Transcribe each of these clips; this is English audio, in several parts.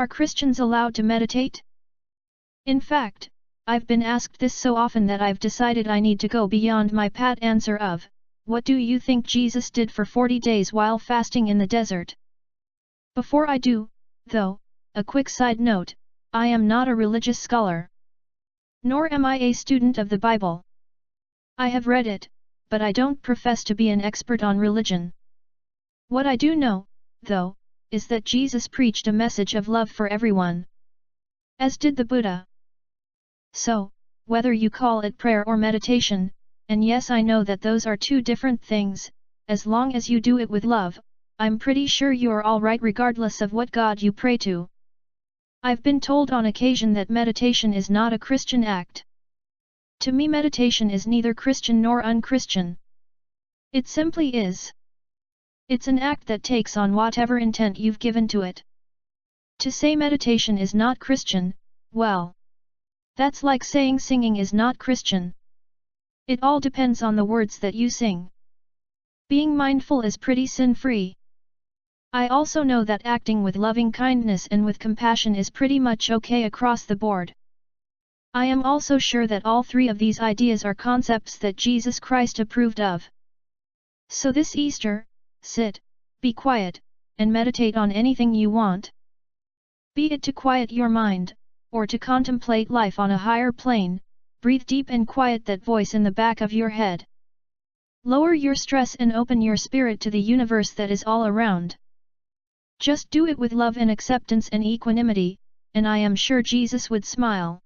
Are Christians allowed to meditate? In fact, I've been asked this so often that I've decided I need to go beyond my pat answer of, what do you think Jesus did for 40 days while fasting in the desert? Before I do, though, a quick side note, I am not a religious scholar. Nor am I a student of the Bible. I have read it, but I don't profess to be an expert on religion. What I do know, though, is that Jesus preached a message of love for everyone. As did the Buddha. So, whether you call it prayer or meditation, and yes I know that those are two different things, as long as you do it with love, I'm pretty sure you're alright regardless of what God you pray to. I've been told on occasion that meditation is not a Christian act. To me meditation is neither Christian nor unchristian. It simply is. It's an act that takes on whatever intent you've given to it. To say meditation is not Christian, well, that's like saying singing is not Christian. It all depends on the words that you sing. Being mindful is pretty sin-free. I also know that acting with loving kindness and with compassion is pretty much okay across the board. I am also sure that all three of these ideas are concepts that Jesus Christ approved of. So this Easter, sit, be quiet, and meditate on anything you want. Be it to quiet your mind, or to contemplate life on a higher plane, breathe deep and quiet that voice in the back of your head. Lower your stress and open your spirit to the universe that is all around. Just do it with love and acceptance and equanimity, and I am sure Jesus would smile.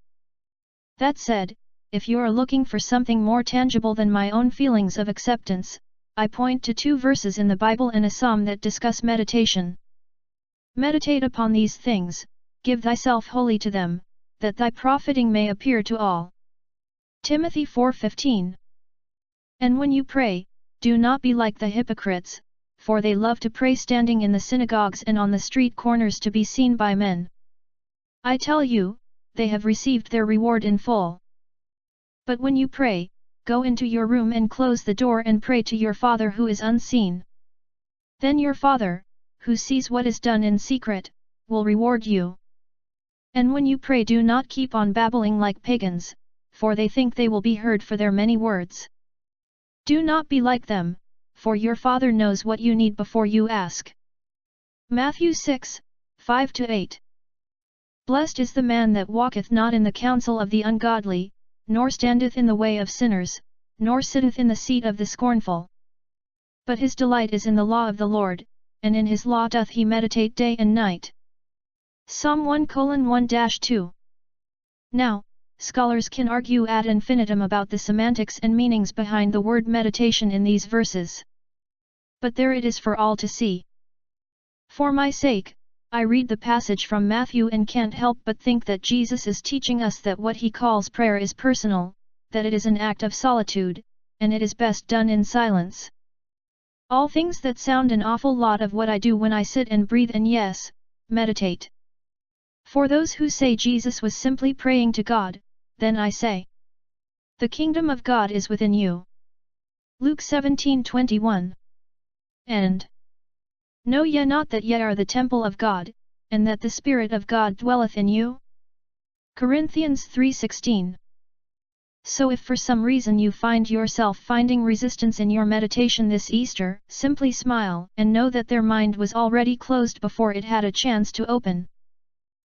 That said, if you're looking for something more tangible than my own feelings of acceptance, I point to 2 verses in the Bible and a psalm that discuss meditation. Meditate upon these things, give thyself wholly to them, that thy profiting may appear to all. Timothy 4:15. And when you pray, do not be like the hypocrites, for they love to pray standing in the synagogues and on the street corners to be seen by men. I tell you, they have received their reward in full. But when you pray, go into your room and close the door and pray to your Father who is unseen. Then your Father, who sees what is done in secret, will reward you. And when you pray, do not keep on babbling like pagans, for they think they will be heard for their many words. Do not be like them, for your Father knows what you need before you ask. Matthew 6:5-8. Blessed is the man that walketh not in the counsel of the ungodly, nor standeth in the way of sinners, nor sitteth in the seat of the scornful. But his delight is in the law of the Lord, and in his law doth he meditate day and night. Psalm 1:1-2. Now, scholars can argue ad infinitum about the semantics and meanings behind the word meditation in these verses. But there it is for all to see. For my sake, I read the passage from Matthew and can't help but think that Jesus is teaching us that what he calls prayer is personal, that it is an act of solitude, and it is best done in silence. All things that sound an awful lot of what I do when I sit and breathe and yes, meditate. For those who say Jesus was simply praying to God, then I say, the kingdom of God is within you. Luke 17:21. And know ye not that ye are the temple of God, and that the Spirit of God dwelleth in you? Corinthians 3:16. So if for some reason you find yourself finding resistance in your meditation this Easter, simply smile and know that their mind was already closed before it had a chance to open.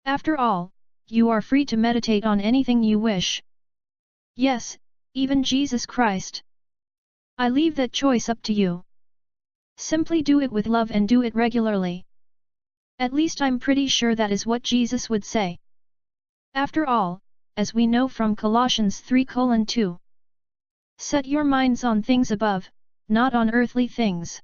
After all, you are free to meditate on anything you wish. Yes, even Jesus Christ. I leave that choice up to you. Simply do it with love and do it regularly. At least I'm pretty sure that is what Jesus would say. After all, as we know from Colossians 3:2, set your minds on things above, not on earthly things.